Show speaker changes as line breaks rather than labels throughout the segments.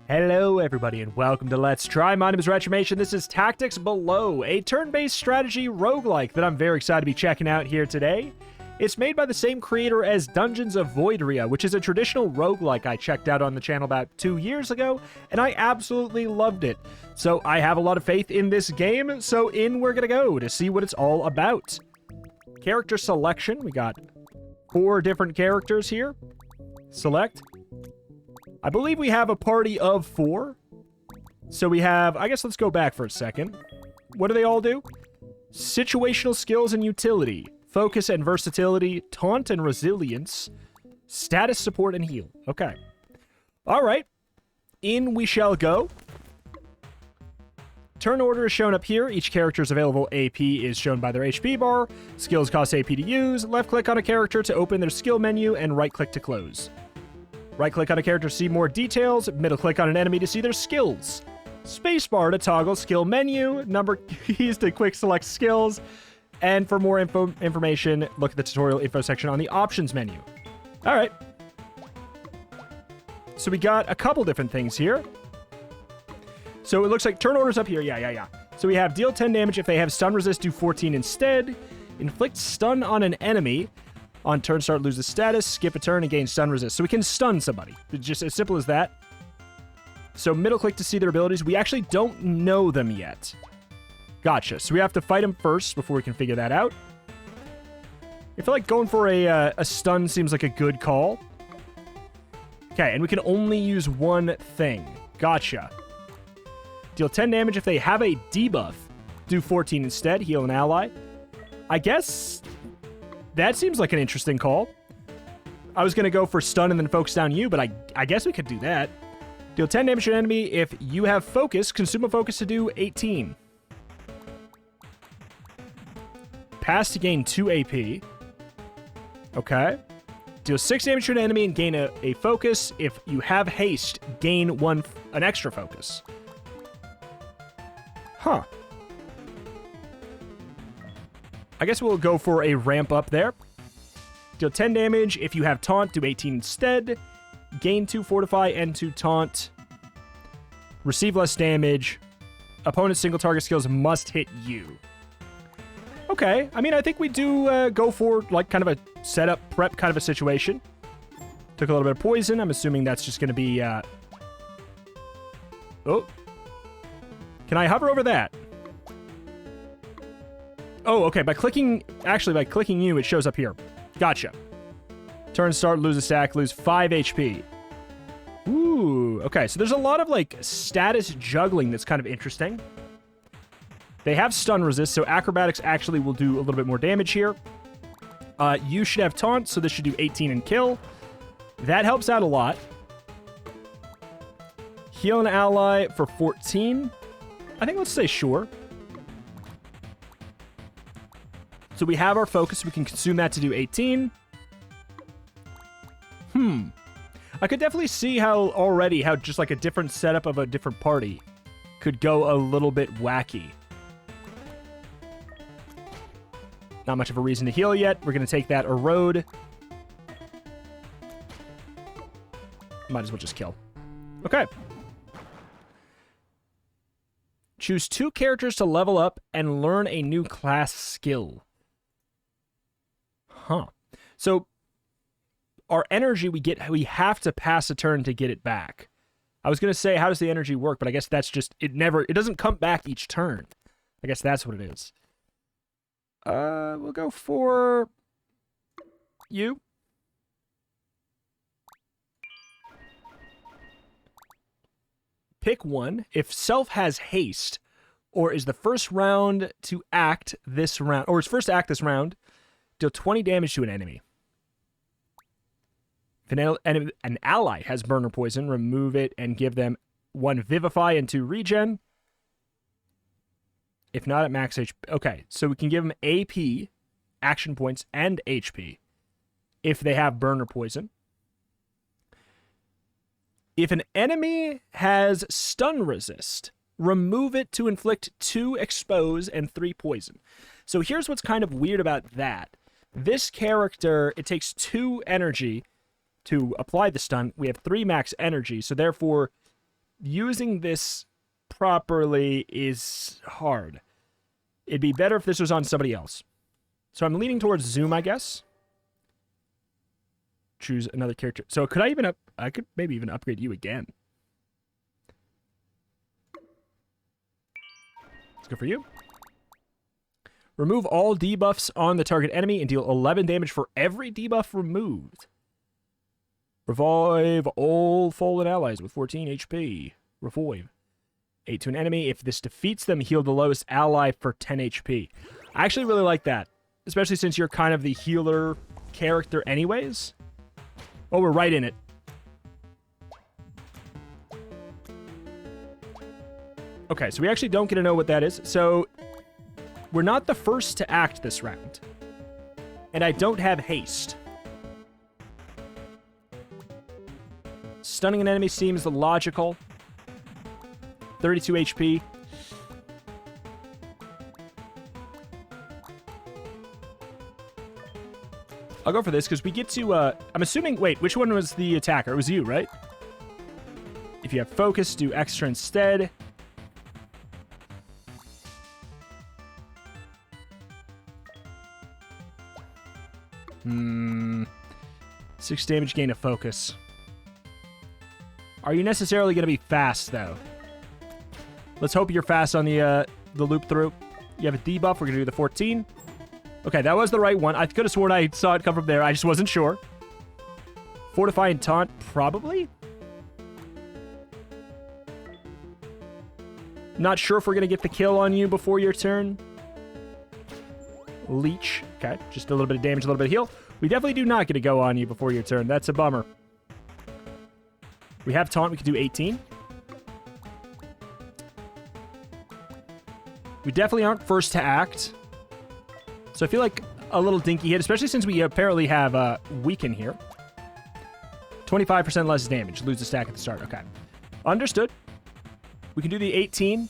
Hello everybody and welcome to Let's Try. My name is Retromation. This is Tactics Below, a turn-based strategy roguelike that I'm very excited to be checking out here today. It's made by the same creator as Dungeons of Voidria, which is a traditional roguelike I checked out on the channel about 2 years ago, and I absolutely loved it. So I have a lot of faith in this game, so in we're gonna go to see what it's all about. Character selection, we got 4 different characters here. Select. I believe we have a party of 4. So we have, I guess let's go back for a second. What do they all do? Situational skills and utility. Focus and versatility. Taunt and resilience. Status, support, and heal. Okay. Alright. In we shall go. Turn order is shown up here. Each character's available AP is shown by their HP bar. Skills cost AP to use. Left click on a character to open their skill menu and right click to close. Right-click on a character to see more details. Middle-click on an enemy to see their skills. Spacebar to toggle skill menu. Number keys to quick select skills. And for more information, look at the tutorial info section on the options menu. All right. So we got a couple different things here. So it looks like turn order's up here. Yeah. So we have deal 10 damage if they have stun resist, do 14 instead. Inflict stun on an enemy. On turn start, lose the status, skip a turn, and gain stun resist. So we can stun somebody. It's just as simple as that. So middle click to see their abilities. We actually don't know them yet. Gotcha. So we have to fight them first before we can figure that out. I feel like going for a stun seems like a good call. Okay, and we can only use one thing. Gotcha. Deal 10 damage if they have a debuff. Do 14 instead, heal an ally. I guess that seems like an interesting call. I was going to go for stun and then focus down you, but I guess we could do that. Deal 10 damage to an enemy. If you have focus, consume a focus to do 18. Pass to gain 2 AP. Okay. Deal 6 damage to an enemy and gain a focus. If you have haste, gain an extra focus. Huh. I guess we'll go for a ramp up there. Deal 10 damage. If you have taunt, do 18 instead. Gain 2 fortify and 2 taunt. Receive less damage. Opponent's single target skills must hit you. Okay. I mean, I think we do go for like kind of a setup prep kind of a situation. Took a little bit of poison. I'm assuming that's just going to be... Oh. Can I hover over that? Oh, okay, by clicking you, it shows up here. Gotcha. Turn start, lose a stack, lose 5 HP. Ooh, okay, so there's a lot of, like, status juggling that's kind of interesting. They have stun resist, so acrobatics actually will do a little bit more damage here. You should have taunt, so this should do 18 and kill. That helps out a lot. Heal an ally for 14. I think let's say sure. So we have our focus. We can consume that to do 18. I could definitely see how just like a different setup of a different party could go a little bit wacky. Not much of a reason to heal yet. We're going to take that erode. Might as well just kill. Okay. Choose 2 characters to level up and learn a new class skill. Huh. So our energy we have to pass a turn to get it back. I was going to say, how does the energy work? But I guess that's just, it doesn't come back each turn. I guess that's what it is. We'll go for you. Pick one. If self has haste, or is the first round to act this round, or is first to act this round, deal 20 damage to an enemy. If an ally has burner poison, remove it and give them 1 vivify and 2 regen. If not at max HP. Okay, so we can give them AP, action points, and HP if they have burner poison. If an enemy has stun resist, remove it to inflict 2 expose and 3 poison. So here's what's kind of weird about that. This character, it takes 2 energy to apply the stun. We have 3 max energy, so therefore using this properly is hard. It'd be better if this was on somebody else. So I'm leaning towards Zoom, I guess. Choose another character. So could I even I could maybe even upgrade you again. Let's go for you. Remove all debuffs on the target enemy and deal 11 damage for every debuff removed. Revive all fallen allies with 14 HP. Revive. 8 to an enemy. If this defeats them, heal the lowest ally for 10 HP. I actually really like that. Especially since you're kind of the healer character anyways. Oh, we're right in it. Okay, so we actually don't get to know what that is. So, we're not the first to act this round. And I don't have haste. Stunning an enemy seems logical. 32 HP. I'll go for this because we get to, I'm assuming, wait, which one was the attacker? It was you, right? If you have focus, do extra instead. Hmm. 6 damage gain of focus. Are you necessarily going to be fast, though? Let's hope you're fast on the loop through. You have a debuff. We're going to do the 14. Okay, that was the right one. I could have sworn I saw it come from there. I just wasn't sure. Fortify and taunt, probably? Not sure if we're going to get the kill on you before your turn. Leech. Okay, just a little bit of damage, a little bit of heal. We definitely do not get to go on you before your turn. That's a bummer. We have taunt. We can do 18. We definitely aren't first to act. So I feel like a little dinky hit, especially since we apparently have weaken here. 25% less damage. Lose the stack at the start. Okay. Understood. We can do the 18.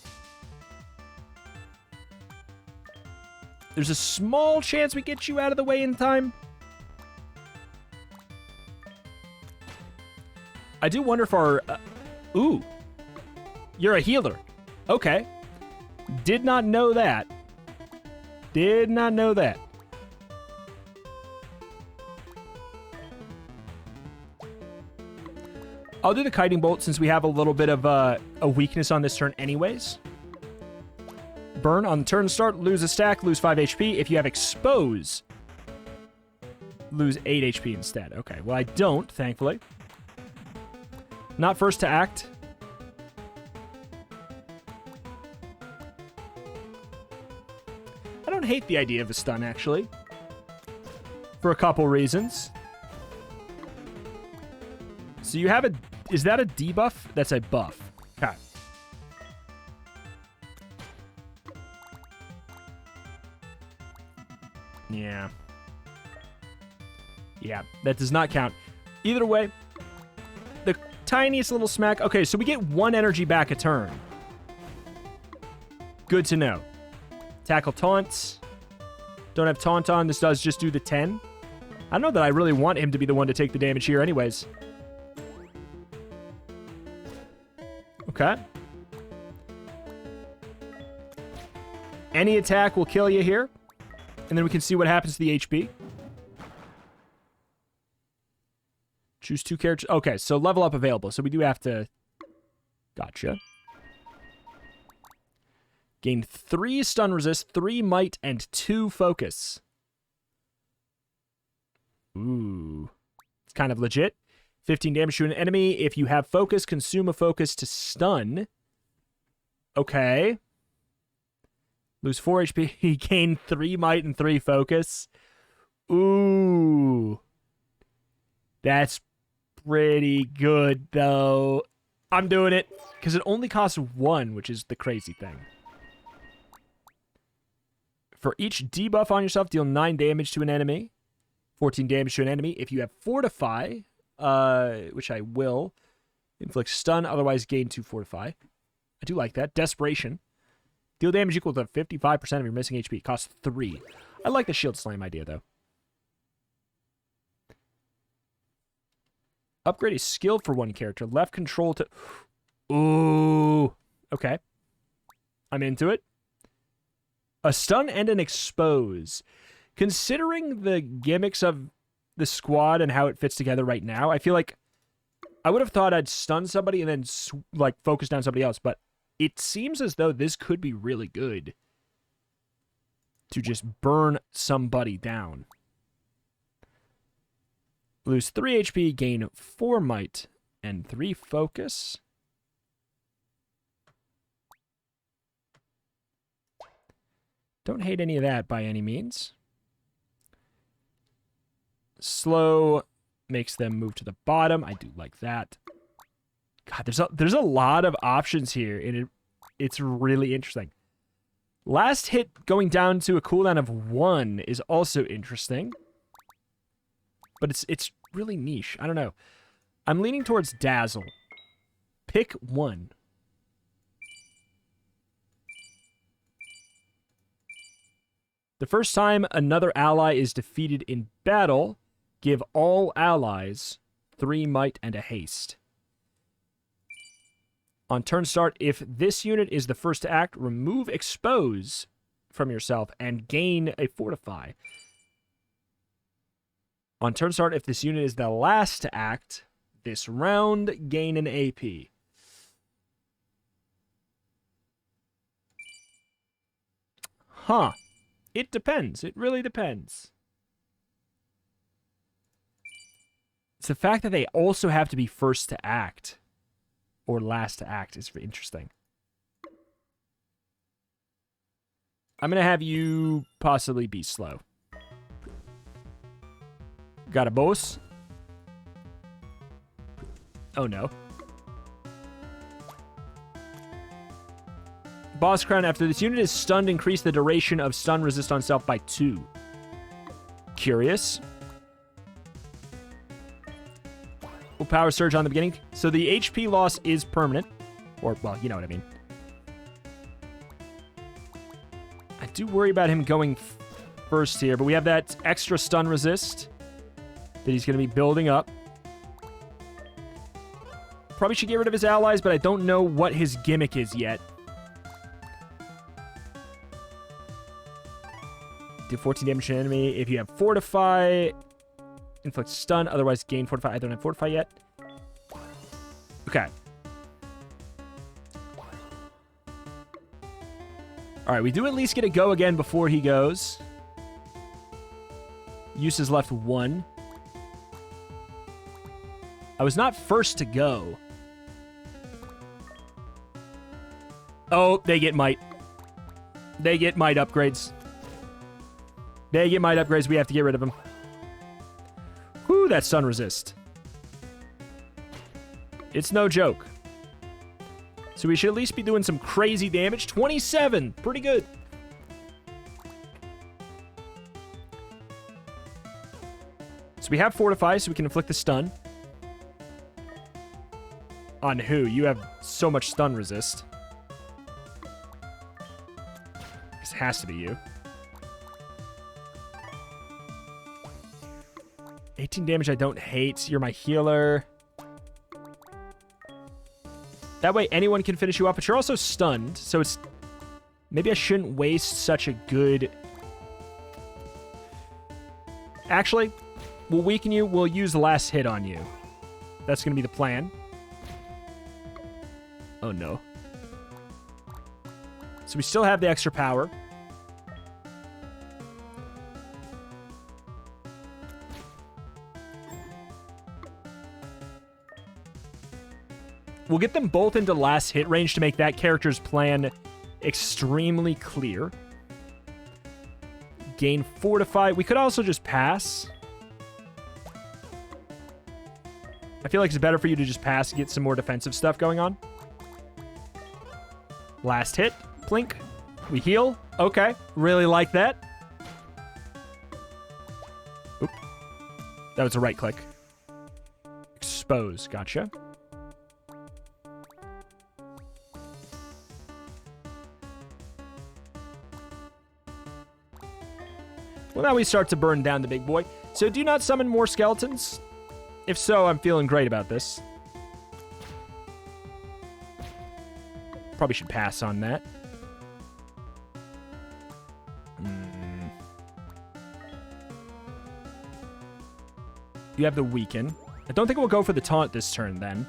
There's a small chance we get you out of the way in time. I do wonder if our... ooh. You're a healer. Okay. Did not know that. Did not know that. I'll do the kiting bolt since we have a little bit of a weakness on this turn anyways. Burn on the turn start, lose a stack, lose 5 HP. If you have expose, lose 8 HP instead. Okay, well I don't, thankfully. Not first to act. I don't hate the idea of a stun, actually. For a couple reasons. So you have a... Is that a debuff? That's a buff. Okay. Yeah. Yeah, that does not count. Either way, the tiniest little smack... Okay, so we get 1 energy back a turn. Good to know. Tackle taunts. Don't have taunt on. This does just do the 10. I don't know that I really want him to be the one to take the damage here anyways. Okay. Any attack will kill you here. And then we can see what happens to the HP. Choose 2 characters. Okay, so level up available. So we do have to... Gotcha. Gain 3 stun resist, 3 might, and 2 focus. Ooh. It's kind of legit. 15 damage to an enemy. If you have focus, consume a focus to stun. Okay. Lose 4 HP. Gain 3 might and 3 focus. Ooh. That's pretty good, though. I'm doing it. Because it only costs 1, which is the crazy thing. For each debuff on yourself, deal 9 damage to an enemy. 14 damage to an enemy. If you have Fortify, which I will, inflict stun, otherwise gain 2 Fortify. I do like that. Desperation. Deal damage equal to 55% of your missing HP. Costs 3. I like the shield slam idea, though. Upgrade a skill for 1 character. Left control to... Ooh. Okay. I'm into it. A stun and an expose. Considering the gimmicks of the squad and how it fits together right now, I feel like I would have thought I'd stun somebody and then, like, focus down somebody else, but it seems as though this could be really good to just burn somebody down. Lose 3 HP, gain 4 might, and 3 focus. Don't hate any of that by any means. Slow makes them move to the bottom. I do like that. God, there's a lot of options here, and it's really interesting. Last hit going down to a cooldown of 1 is also interesting. But it's really niche. I don't know. I'm leaning towards Dazzle. Pick 1. The first time another ally is defeated in battle, give all allies 3 might and a haste. On turn start, if this unit is the first to act, remove expose from yourself and gain a fortify. On turn start, if this unit is the last to act this round, gain an AP. Huh. It depends. It really depends. It's the fact that they also have to be first to act or last to act is interesting. I'm going to have you possibly be slow. Got a boss? Oh no. Boss crown. After this unit is stunned, increase the duration of stun resist on self by 2. Curious. We'll power surge on the beginning. So the HP loss is permanent. Or, well, you know what I mean. I do worry about him going first here, but we have that extra stun resist that he's going to be building up. Probably should get rid of his allies, but I don't know what his gimmick is yet. Do 14 damage to an enemy. If you have Fortify, inflict stun. Otherwise, gain Fortify. I don't have Fortify yet. Okay. Alright, we do at least get a go again before he goes. Use is left 1. I was not first to go. Oh, they get might. They get might upgrades. They get might upgrades. We have to get rid of them. Whew, that stun resist. It's no joke. So we should at least be doing some crazy damage. 27. Pretty good. So we have Fortify, so we can inflict the stun. On who? You have so much stun resist. This has to be you. 18 damage I don't hate. You're my healer. That way anyone can finish you off, but you're also stunned, so it's... Maybe I shouldn't waste such a good... Actually, we'll weaken you. We'll use the last hit on you. That's going to be the plan. Oh, no. So we still have the extra power. We'll get them both into last hit range to make that character's plan extremely clear. Gain Fortify. We could also just pass. I feel like it's better for you to just pass and get some more defensive stuff going on. Last hit. Plink. We heal. Okay. Really like that. Oop. That was a right click. Expose. Gotcha. Well, now we start to burn down the big boy. So do not summon more skeletons? If so, I'm feeling great about this. Probably should pass on that. You have the weaken. I don't think we'll go for the taunt this turn, then.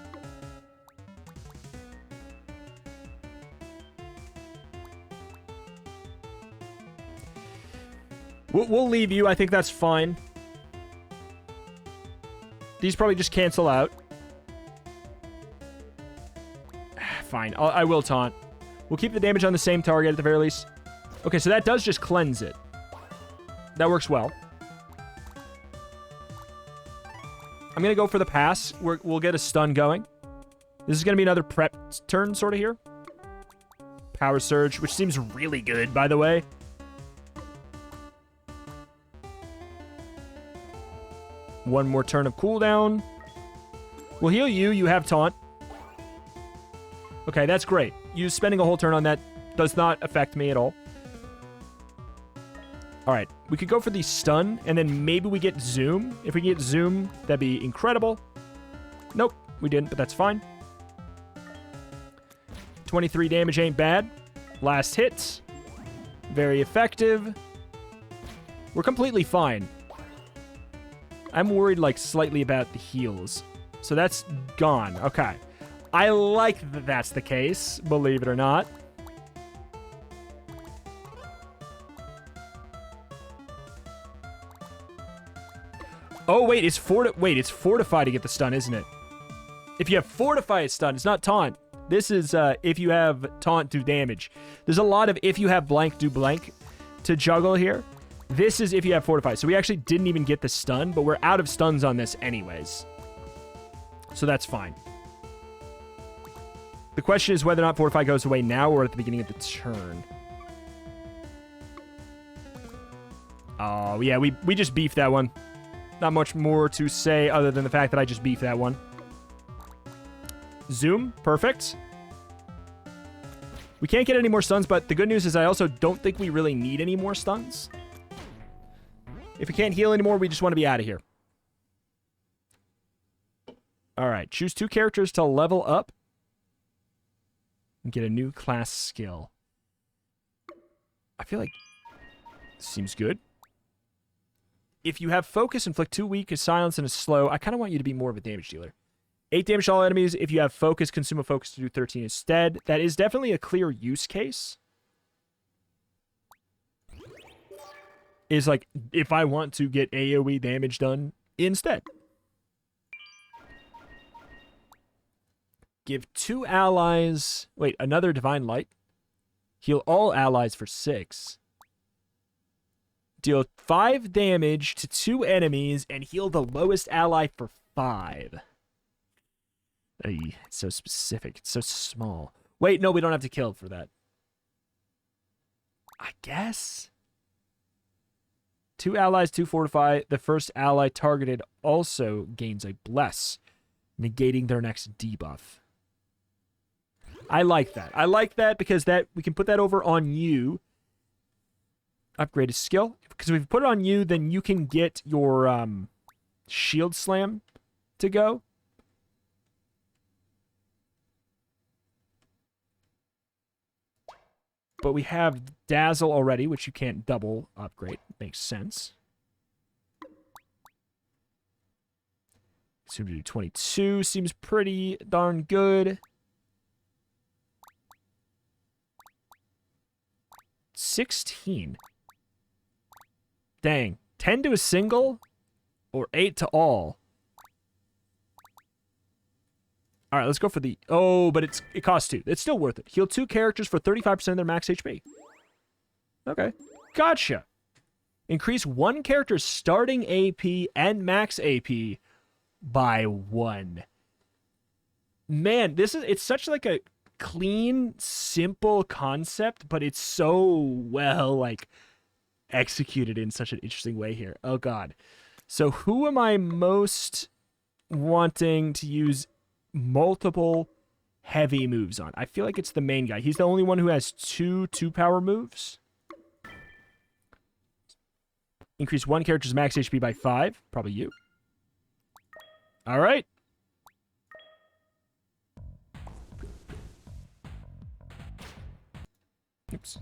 We'll leave you. I think that's fine. These probably just cancel out. Fine. I will taunt. We'll keep the damage on the same target at the very least. Okay, so that does just cleanse it. That works well. I'm going to go for the pass. We'll get a stun going. This is going to be another prep turn sort of here. Power Surge, which seems really good, by the way. One more turn of cooldown. We'll heal you. You have taunt. Okay, that's great. You spending a whole turn on that does not affect me at all. All right, we could go for the stun, and then maybe we get zoom. If we get zoom, that'd be incredible. Nope, we didn't, but that's fine. 23 damage ain't bad. Last hits. Very effective. We're completely fine. I'm worried, like, slightly about the heals. So that's gone. Okay. I like that that's the case, believe it or not. Oh, wait, it's Fortify to get the stun, isn't it? If you have Fortify, it's stun. It's not Taunt. This is if you have Taunt, do damage. There's a lot of if you have blank, do blank to juggle here. This is if you have Fortify. So we actually didn't even get the stun, but we're out of stuns on this anyways. So that's fine. The question is whether or not Fortify goes away now or at the beginning of the turn. Oh, yeah, we just beefed that one. Not much more to say other than the fact that I just beefed that one. Zoom, perfect. We can't get any more stuns, but the good news is I also don't think we really need any more stuns. If we can't heal anymore, we just want to be out of here. All right, choose 2 characters to level up and get a new class skill. I feel like this seems good. If you have focus, inflict 2 weak, a silence, and a slow, I kind of want you to be more of a damage dealer. 8 damage to all enemies. If you have focus, consume a focus to do 13 instead. That is definitely a clear use case. Is like, if I want to get AoE damage done instead. Give 2 allies... Wait, another Divine Light. Heal all allies for 6. Deal 5 damage to 2 enemies and heal the lowest ally for 5. Ay, it's so specific. It's so small. Wait, no, we don't have to kill for that. I guess. 2 allies, 2 fortify. The first ally targeted also gains a bless, negating their next debuff. I like that. I like that because that we can put that over on you. Upgraded skill. Because if we put it on you, then you can get your shield slam to go. But we have Dazzle already, which you can't double upgrade. Makes sense. Assume to do 22. Seems pretty darn good. 16. Dang. 10 to a single or 8 to all? All right, let's go for the... Oh, but it costs 2. It's still worth it. Heal 2 characters for 35% of their max HP. Okay. Gotcha. Increase 1 character's starting AP and max AP by 1. Man, it's such like a clean, simple concept, but it's so well, like, executed in such an interesting way here. Oh, God. So who am I most wanting to use multiple heavy moves on? I feel like it's the main guy. He's the only one who has 2 power moves. Increase 1 character's max HP by 5. Probably you. All right. Oops.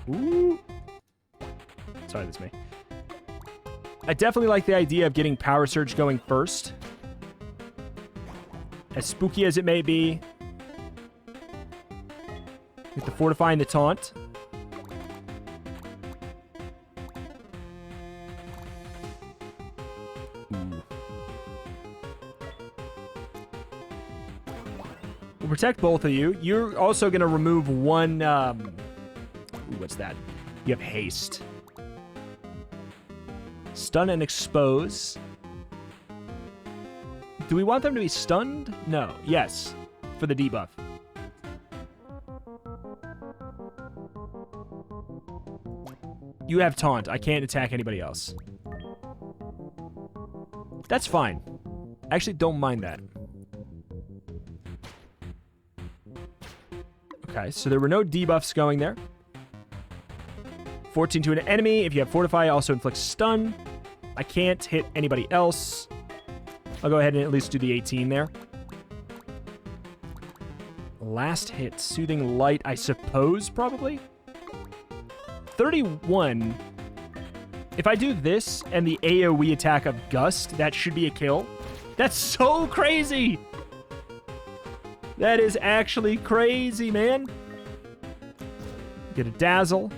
Ooh. Sorry, that's me. I definitely like the idea of getting Power Surge going first. As spooky as it may be. With the Fortify and the Taunt. We'll protect both of you. You're also going to remove one... what's that? You have Haste. Stun and Expose. Do we want them to be stunned? No. Yes. For the debuff. You have Taunt. I can't attack anybody else. That's fine. I actually don't mind that. Okay, so there were no debuffs going there. 14 to an enemy. If you have Fortify, also inflicts stun. I can't hit anybody else. I'll go ahead and at least do the 18 there. Last hit. Soothing Light, I suppose, probably? 31. If I do this and the AoE attack of Gust, that should be a kill. That's so crazy! That is actually crazy, man. Get a Dazzle.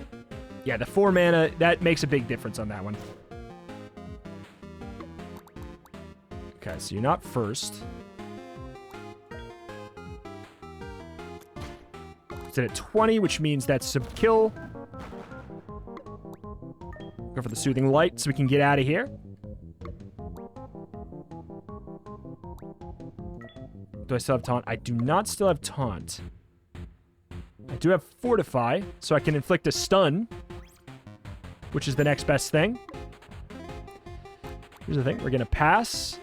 Yeah, the 4 mana, that makes a big difference on that one. Okay, so you're not first. It's at 20, which means that's a kill. Go for the Soothing Light so we can get out of here. Do I still have Taunt? I do not still have Taunt. I do have Fortify, so I can inflict a stun, which is the next best thing. Here's the thing. We're going to pass.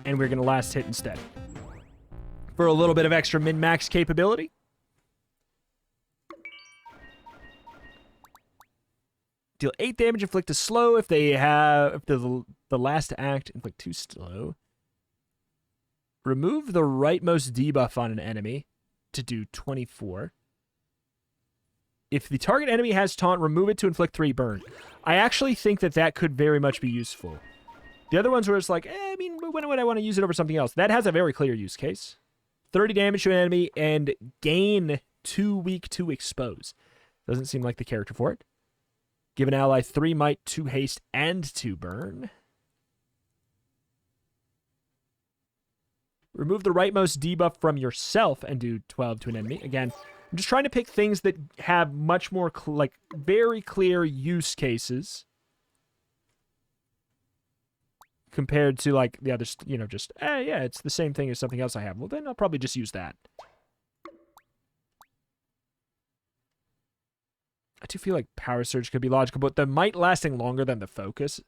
And we're going to last hit instead. For a little bit of extra min-max capability. Deal 8 damage, inflict a slow. If they have... If the last act, inflict 2 slow. Remove the rightmost debuff on an enemy to do 24. If the target enemy has Taunt, remove it to inflict 3 burn. I actually think that that could very much be useful. The other ones where it's like, I mean, when would I want to use it over something else? That has a very clear use case. 30 damage to an enemy and gain 2 weak to expose. Doesn't seem like the character for it. Give an ally 3 might, 2 haste, and 2 burn. Remove the rightmost debuff from yourself and do 12 to an enemy. Again, I'm just trying to pick things that have much more, very clear use cases. Compared to, the others, just, yeah, it's the same thing as something else I have. Well, then I'll probably just use that. I do feel like Power Surge could be logical, but the might lasting longer than the focus...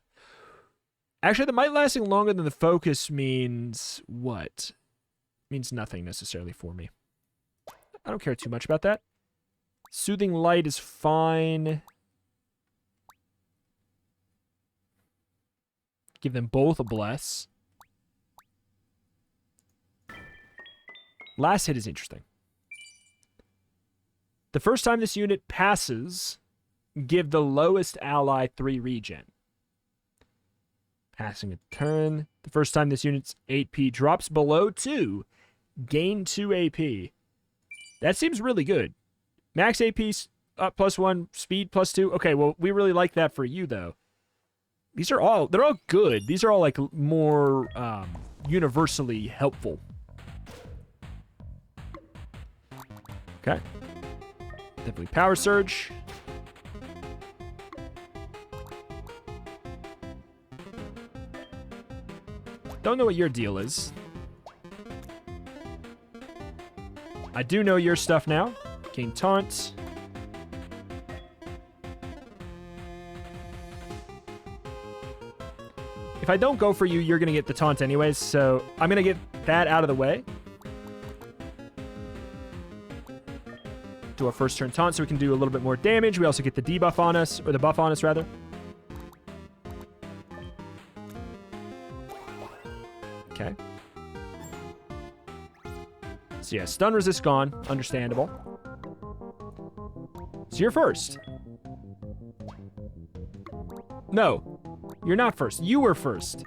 Actually, the might lasting longer than the focus means what? Means nothing necessarily for me. I don't care too much about that. Soothing Light is fine. Give them both a bless. Last hit is interesting. The first time this unit passes, give the lowest ally 3 regen. Passing a turn. The first time this unit's AP drops below 2, gain 2 AP. That seems really good. Max AP up +1, speed +2. Okay, well, we really like that for you, though. They're all good. These are all, more universally helpful. Okay. Definitely Power Surge. Don't know what your deal is. I do know your stuff now. Gain Taunt. If I don't go for you, you're going to get the Taunt anyways, so I'm going to get that out of the way. Do our first turn Taunt so we can do a little bit more damage. We also get the debuff on us, or the buff on us, rather. Okay. So yeah, stun resist gone. Understandable. So you're first. No, you're not first. You were first.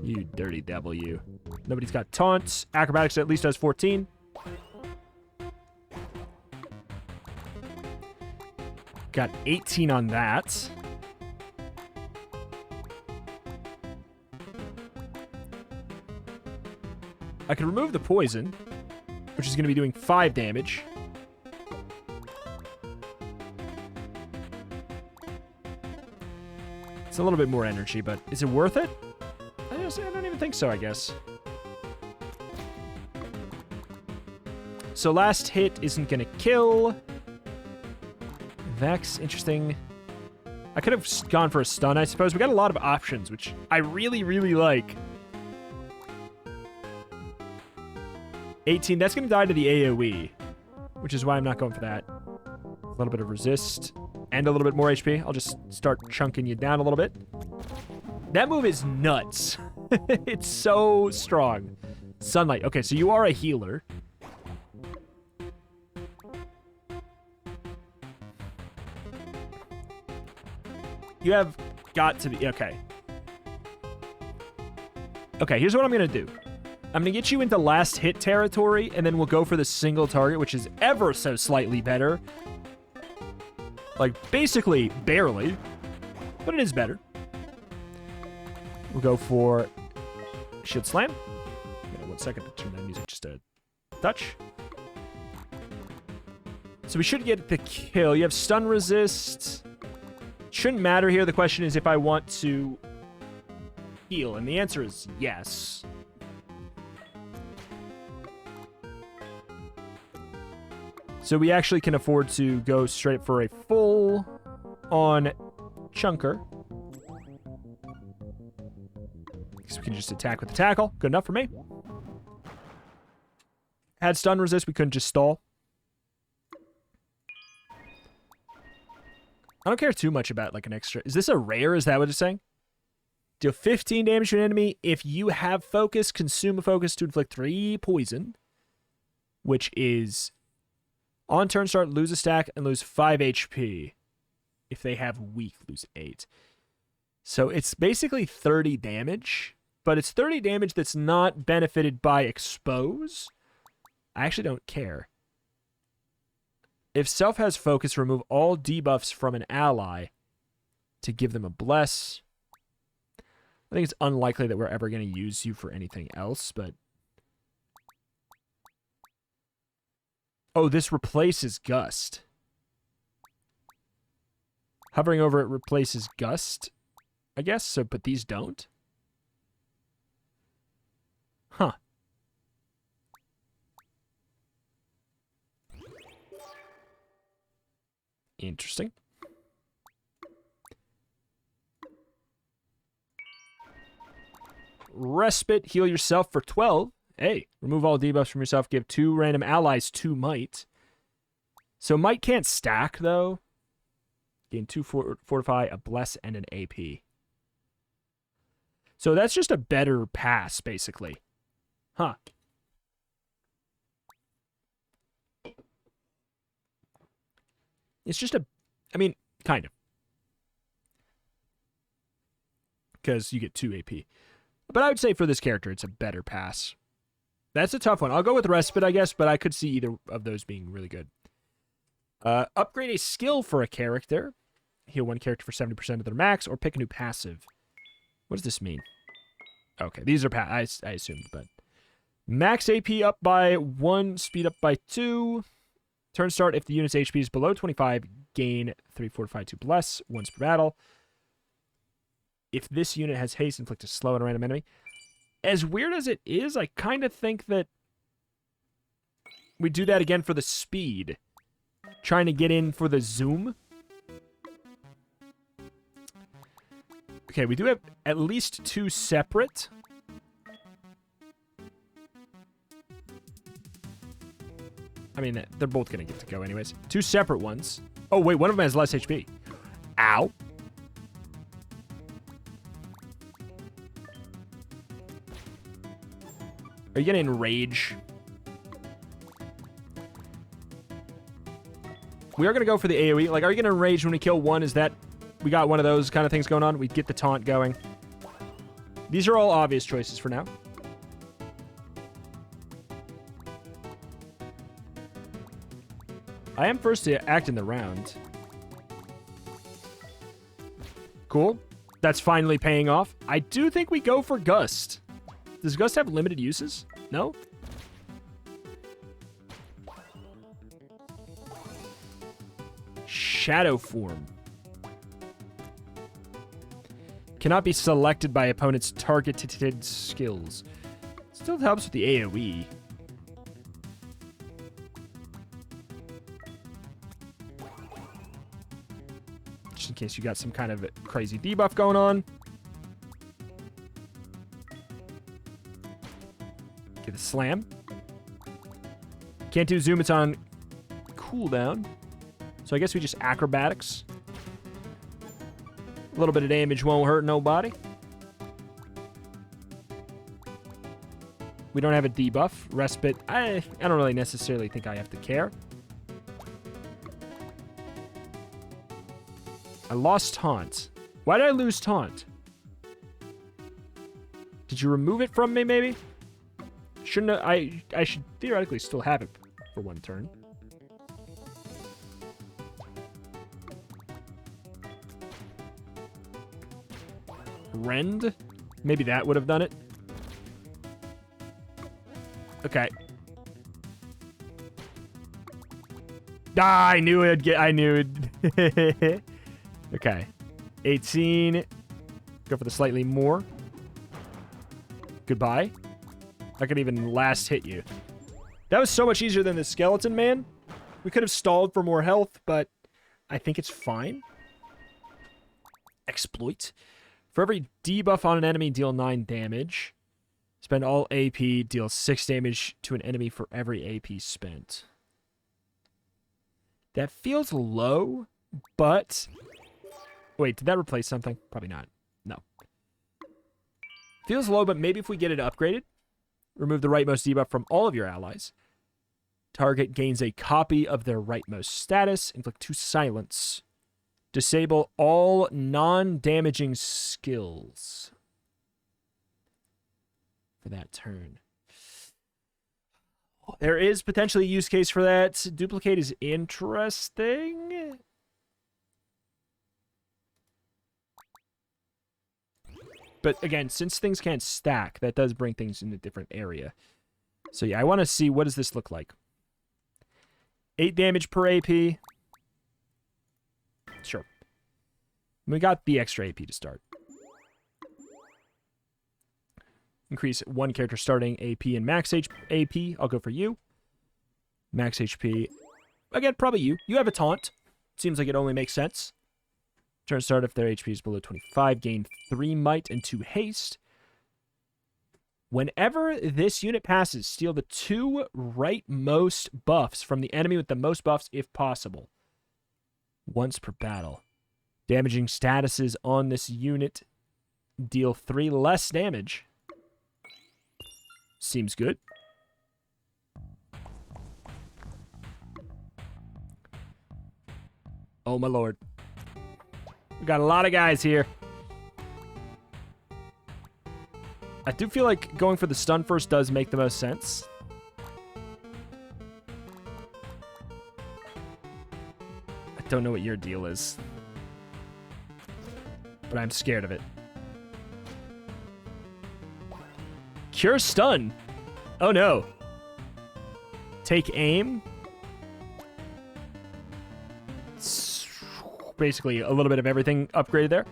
You dirty devil, you. Nobody's got taunts. Acrobatics at least does 14. Got 18 on that. I can remove the poison, which is going to be doing 5 damage. It's a little bit more energy, but is it worth it? I don't even think so, I guess. So last hit isn't going to kill. Vex, interesting. I could have gone for a stun, I suppose. We got a lot of options, which I really, really like. 18, that's going to die to the AoE, which is why I'm not going for that. A little bit of resist and a little bit more HP. I'll just start chunking you down a little bit. That move is nuts. It's so strong. Sunlight. Okay, so you are a healer. You have got to be... Okay. Okay, here's what I'm going to do. I'm going to get you into last hit territory, and then we'll go for the single target, which is ever so slightly better. Like, basically, barely. But it is better. We'll go for Shield Slam. 1 second to turn that music just a touch. So we should get the kill. You have stun resist. Shouldn't matter here. The question is if I want to heal, and the answer is yes. So we actually can afford to go straight for a full-on chunker. So we can just attack with the tackle. Good enough for me. Had stun resist, we couldn't just stall. I don't care too much about, like, an extra... Is this a rare? Is that what it's saying? Deal 15 damage to an enemy. If you have focus, consume a focus to inflict 3 poison. Which is... On turn start, lose a stack and lose 5 HP. If they have weak, lose 8. So it's basically 30 damage. But it's 30 damage that's not benefited by expose. I actually don't care. If self has focus, remove all debuffs from an ally to give them a bless. I think it's unlikely that we're ever going to use you for anything else, but... Oh, this replaces Gust. Hovering over it replaces Gust, I guess, so, but these don't? Huh. Interesting. Respite, heal yourself for 12. Hey, remove all debuffs from yourself. Give 2 random allies 2 might. So might can't stack, though. Gain 2 fortify, a bless, and an AP. So that's just a better pass, basically. Huh. It's just a... I mean, kind of. Because you get 2 AP. But I would say for this character, it's a better pass. That's a tough one. I'll go with Respite, I guess, but I could see either of those being really good. Upgrade a skill for a character. Heal one character for 70% of their max, or pick a new passive. What does this mean? Okay, these are I assumed, but... Max AP up by 1, speed up by 2. Turn start, if the unit's HP is below 25, gain 3 fortify 2 bless, once per battle. If this unit has haste, inflict a slow on a random enemy. As weird as it is, I kind of think that we do that again for the speed. Trying to get in for the zoom. Okay, we do have at least 2 separate. I mean, they're both going to get to go anyways. 2 separate ones. Oh, wait, one of them has less HP. Ow. Are you going to enrage? We are going to go for the AoE. Like, are you going to enrage when we kill one? Is that... We got one of those kind of things going on. We get the taunt going. These are all obvious choices for now. I am first to act in the round. Cool. That's finally paying off. I do think we go for Gust. Does Gust have limited uses? No? Shadow Form. Cannot be selected by opponent's targeted skills. Still helps with the AoE. Just in case you got some kind of crazy debuff going on. Get the slam. Can't do zoom, it's on cooldown. So I guess we just acrobatics. A little bit of damage won't hurt nobody. We don't have a debuff. Respite, I don't really necessarily think I have to care. I lost Taunt. Why did I lose Taunt? Did you remove it from me, maybe? Shouldn't I should theoretically still have it for one turn. Rend? Maybe that would have done it. Okay. Ah, I knew it'd get... I knew it. Okay. 18. Go for the slightly more. Goodbye. I could even last hit you. That was so much easier than the skeleton, man. We could have stalled for more health, but I think it's fine. Exploit. For every debuff on an enemy, deal 9 damage. Spend all AP, deal 6 damage to an enemy for every AP spent. That feels low, but... Wait, did that replace something? Probably not. No. Feels low, but maybe if we get it upgraded. Remove the rightmost debuff from all of your allies. Target gains a copy of their rightmost status. Inflict 2 silence. Disable all non-damaging skills for that turn. There is potentially a use case for that. Duplicate is interesting. But again, since things can't stack, that does bring things in a different area. So yeah, I want to see, what does this look like? 8 damage per AP. Sure. We got the extra AP to start. Increase 1 character starting AP and max AP. I'll go for you. Max HP. Again, probably you. You have a taunt. Seems like it only makes sense. Turn start if their HP is below 25. Gain 3 might and 2 haste. Whenever this unit passes, steal the 2 rightmost buffs from the enemy with the most buffs if possible. Once per battle. Damaging statuses on this unit deal 3 less damage. Seems good. Oh my lord. We got a lot of guys here. I do feel like going for the stun first does make the most sense. I don't know what your deal is, but I'm scared of it. Cure stun. Oh no. Take aim. It's basically a little bit of everything upgraded there.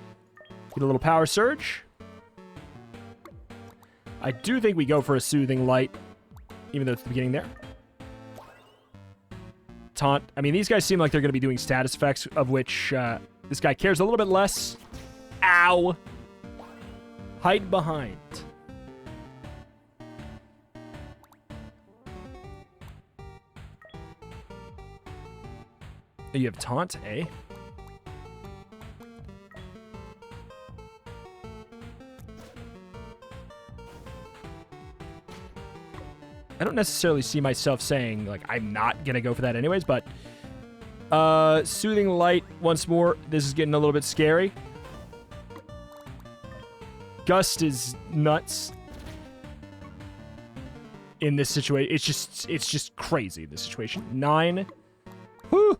Get a little power surge. I do think we go for a soothing light, even though it's the beginning there. Taunt. I mean, these guys seem like they're going to be doing status effects, of which this guy cares a little bit less. Ow. Hide behind. You have taunt, eh? I don't necessarily see myself saying, like, I'm not going to go for that anyways, but Soothing Light once more. This is getting a little bit scary. Gust is nuts in this situation. It's just crazy, this situation. 9. Whew.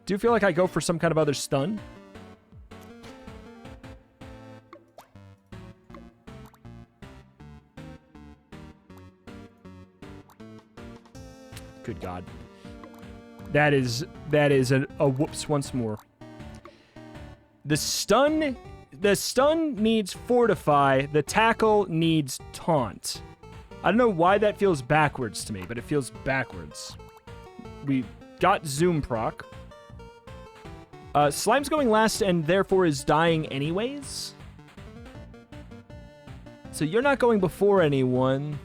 Do feel like I go for some kind of other stun. Good God. That is a whoops once more. The stun needs Fortify. The tackle needs Taunt. I don't know why that feels backwards to me, but it feels backwards. We got Zoom proc. Slime's going last and therefore is dying anyways. So you're not going before anyone.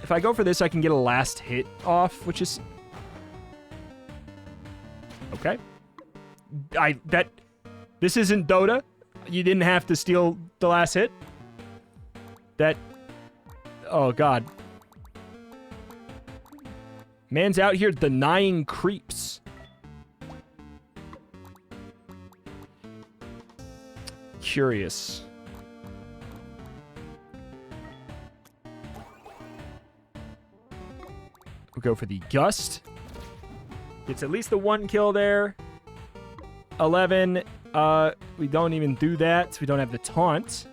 If I go for this, I can get a last hit off, which is... Okay. This isn't Dota. You didn't have to steal the last hit. Oh, God. Man's out here denying creeps. Curious. We'll go for the Gust. Gets at least the 1 kill there. 11. We don't even do that. We don't have the Taunt.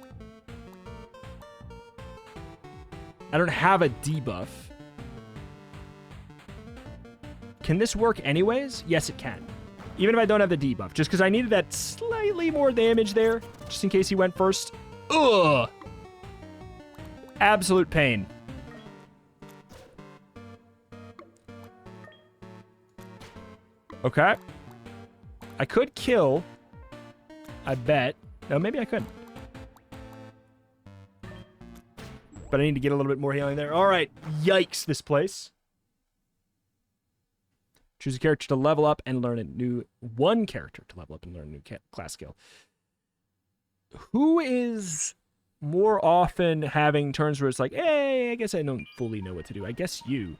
I don't have a debuff. Can this work anyways? Yes, it can. Even if I don't have the debuff. Just because I needed that slightly more damage there. Just in case he went first. Ugh. Absolute pain. Okay. I could kill. I bet. No, maybe I couldn't. But I need to get a little bit more healing there. All right. Yikes, this place. Choose a character to level up and learn a new... One character to level up and learn a new class skill. Who is more often having turns where it's like, hey, I guess I don't fully know what to do. I guess you.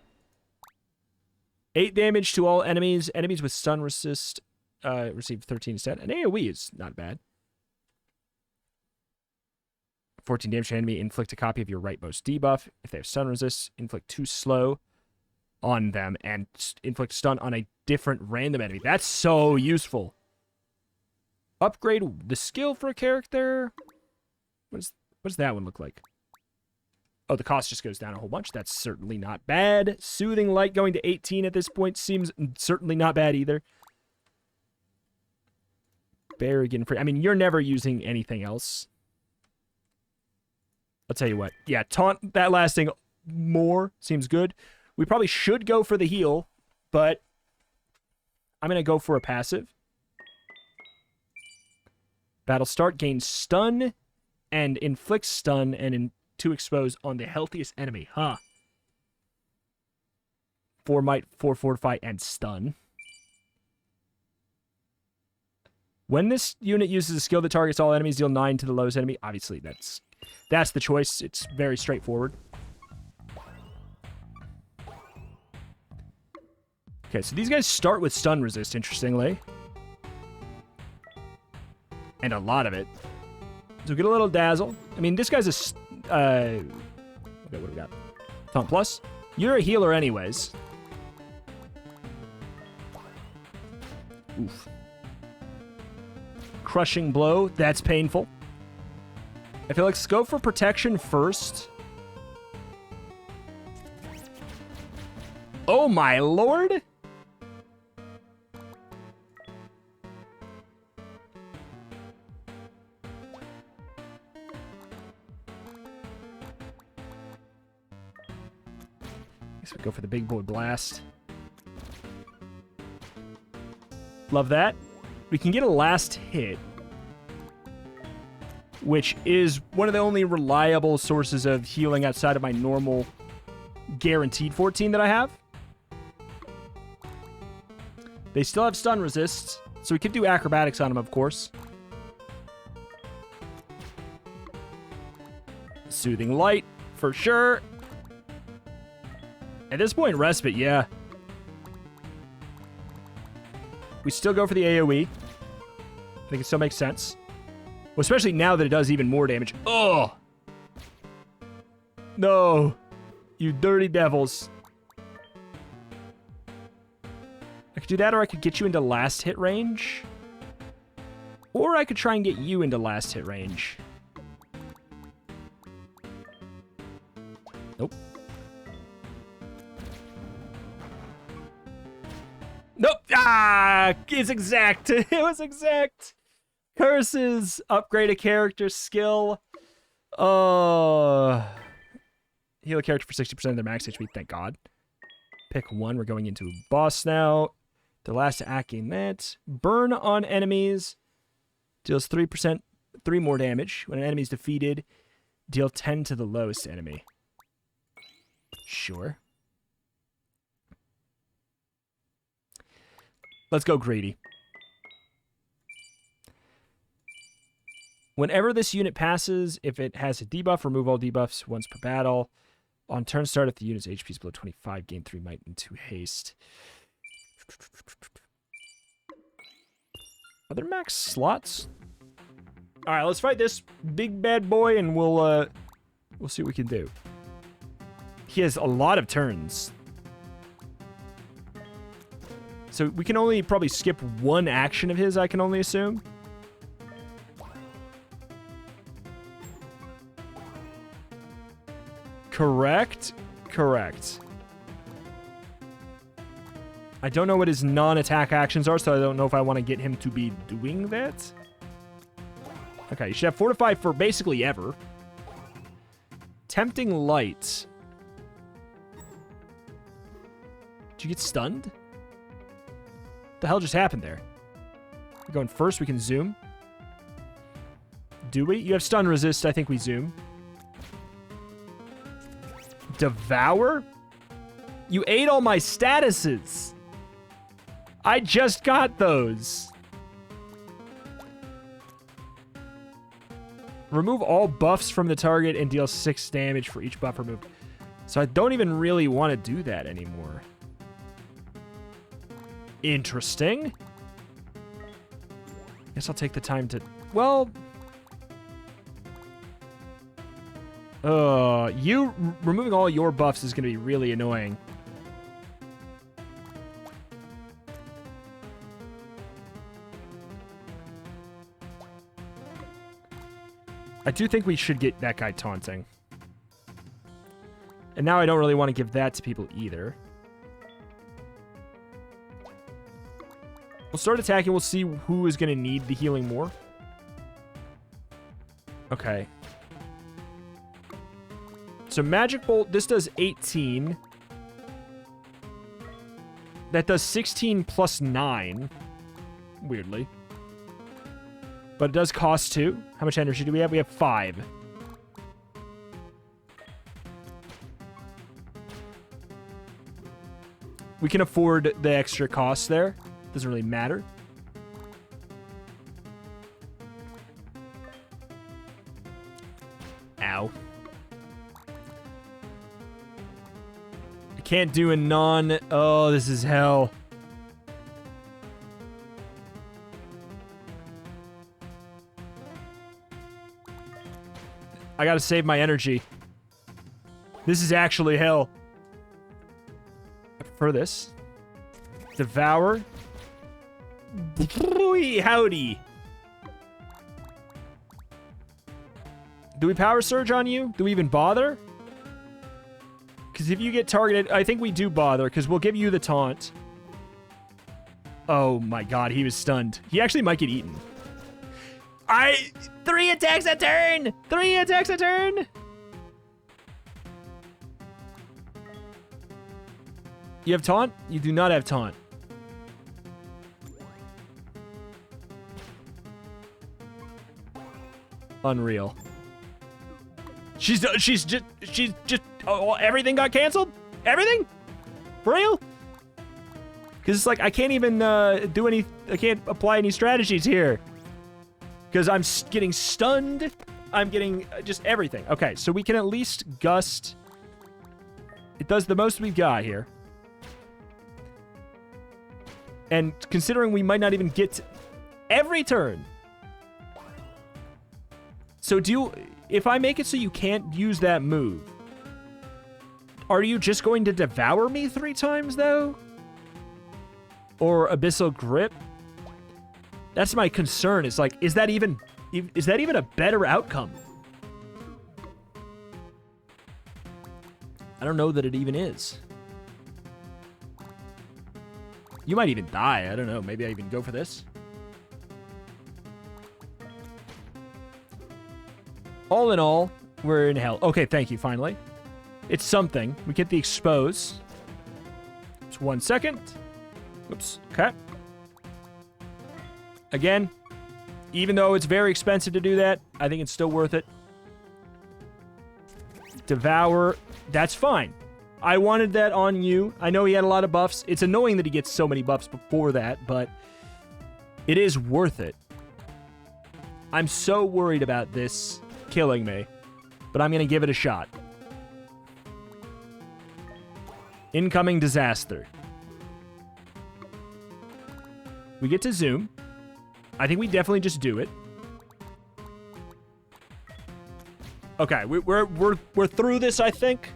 8 damage to all enemies. Enemies with stun resist receive 13 instead. An AoE is not bad. 14 damage to enemy. Inflict a copy of your rightmost debuff. If they have stun resist, inflict 2 slow on them and inflict stun on a different random enemy. That's so useful. Upgrade the skill for a character. What does that one look like? Oh, the cost just goes down a whole bunch. That's certainly not bad. Soothing Light going to 18 at this point seems certainly not bad either. Barrigan free. I mean, you're never using anything else. I'll tell you what. Yeah, Taunt, that lasting more seems good. We probably should go for the heal, but I'm going to go for a passive. Battle start, gains stun and inflicts stun and to expose on the healthiest enemy. Huh. 4 might, 4 fortify, and stun. When this unit uses a skill that targets all enemies, deal 9 to the lowest enemy. Obviously, that's the choice. It's very straightforward. Okay, so these guys start with stun resist, interestingly. And a lot of it. So we get a little dazzle. I mean, this guy's a... okay, what do we got? Taunt plus. You're a healer anyways. Oof. Crushing blow. That's painful. I feel like let's go for protection first. Oh my lord! Guess we go for the big boy blast. Love that. We can get a last hit, which is one of the only reliable sources of healing outside of my normal guaranteed 14 that I have. They still have stun resist, so we could do acrobatics on them, of course. Soothing Light, for sure. At this point, Respite, yeah. We still go for the AoE. I think it still makes sense. Well, especially now that it does even more damage. Oh! No! You dirty devils. I could do that, or I could get you into last hit range. Or I could try and get you into last hit range. Nope. Nope! Ah! It's exact! It was exact! Curses! Upgrade a character skill. Heal a character for 60% of their max HP, thank God. Pick one. We're going into a boss now. The last acting that. Burn on enemies. Deals 3%, 3 more damage. When an enemy is defeated, deal 10 to the lowest enemy. Sure. Let's go greedy. Whenever this unit passes, if it has a debuff, remove all debuffs once per battle. On turn start, if the unit's HP is below 25, gain 3 might and 2 haste. Are there max slots? All right, let's fight this big bad boy, and we'll see what we can do. He has a lot of turns, so we can only probably skip one action of his. I can only assume. Correct. Correct. I don't know what his non-attack actions are, so I don't know if I want to get him to be doing that. Okay, you should have Fortify for basically ever. Tempting Light. Did you get stunned? What the hell just happened there? We're going first, we can zoom. Do we? You have stun resist, I think we zoom. Devour? You ate all my statuses. I just got those. Remove all buffs from the target and deal 6 damage for each buff removed. So I don't even really want to do that anymore. Interesting. Guess I'll take the time to... Well... you removing all your buffs is going to be really annoying. I do think we should get that guy taunting. And now I don't really want to give that to people either. We'll start attacking. We'll see who is going to need the healing more. Okay. So Magic Bolt, this does 18. That does 16 plus 9. Weirdly. But it does cost 2. How much energy do we have? We have 5. We can afford the extra cost there. Doesn't really matter. Ow. I can't do a non... Oh, this is hell. I gotta save my energy. This is actually hell. I prefer this. Devour. Howdy. Do we power surge on you? Do we even bother? Because if you get targeted, I think we do bother, because we'll give you the taunt. Oh my god, he was stunned. He actually might get eaten. 3 attacks a turn! 3 attacks a turn! You have taunt? You do not have taunt. Unreal. She's just oh, everything got canceled? Everything? For real? Because it's like I can't even do any, I can't apply any strategies here. Because I'm getting stunned. I'm getting just everything. Okay, so we can at least gust. It does the most we've got here. And considering we might not even get to every turn. So if I make it so you can't use that move, are you just going to devour me 3 times, though? Or Abyssal Grip? That's my concern. Is like, is that even a better outcome? I don't know that it even is. You might even die. I don't know. Maybe I even go for this. All in all, we're in hell. Okay, thank you, finally. It's something. We get the expose. Just 1 second. Oops. Okay. Again, even though it's very expensive to do that, I think it's still worth it. Devour. That's fine. I wanted that on you. I know he had a lot of buffs. It's annoying that he gets so many buffs before that, but it is worth it. I'm so worried about this killing me, but I'm going to give it a shot. Incoming disaster. We get to zoom. I think we definitely just do it. Okay, we're through this, I think.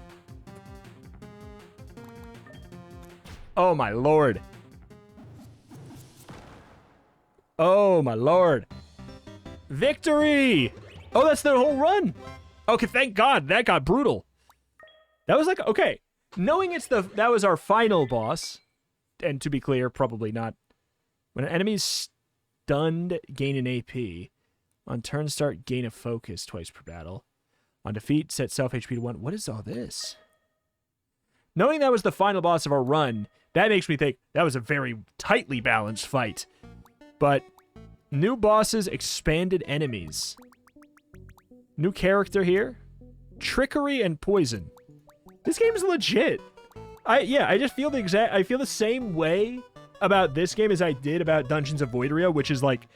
Oh my lord. Oh my lord. Victory! Oh, that's the whole run. Okay, thank God. That got brutal. That was like, okay. Knowing that was our final boss, and to be clear, probably not. When an enemy's stunned, gain an AP. On turn start, gain a focus twice per battle. On defeat, set self HP to 1. What is all this? Knowing that was the final boss of our run, that makes me think that was a very tightly balanced fight. But new bosses, expanded enemies. New character here. Trickery and poison. This game is legit. I just feel I feel the same way about this game as I did about Dungeons of Voideria, which is like,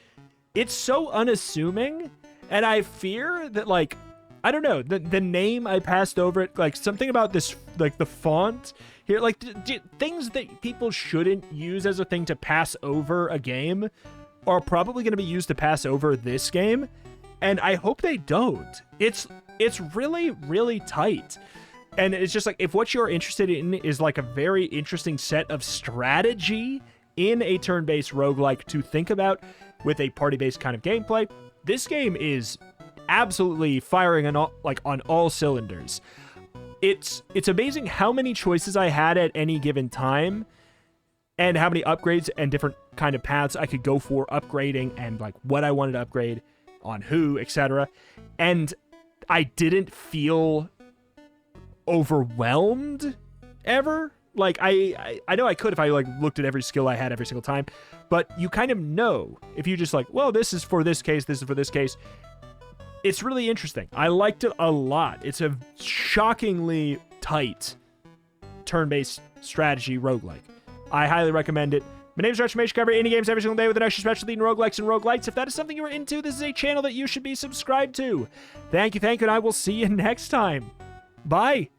it's so unassuming, and I fear that, like, I don't know, the name I passed over it, like, something about this, like, the font here, like, things that people shouldn't use as a thing to pass over a game are probably going to be used to pass over this game, and I hope they don't. It's really, really tight. And it's just like, if what you're interested in is like a very interesting set of strategy in a turn-based roguelike to think about with a party-based kind of gameplay, this game is absolutely firing on all cylinders. It's amazing how many choices I had at any given time and how many upgrades and different kind of paths I could go for upgrading and like what I wanted to upgrade on who, etc. And I didn't feel overwhelmed ever. Like, I know I could if I like looked at every skill I had every single time, but you kind of know if you just like, well, this is for this case, this is for this case. It's really interesting. I liked it a lot. It's a shockingly tight turn-based strategy roguelike. I highly recommend it. My name is Retromation. Cover indie games every single day with an extra specialty in roguelikes and roguelites. If that is something you are into, this is a channel that you should be subscribed to. Thank you, and I will see you next time. Bye.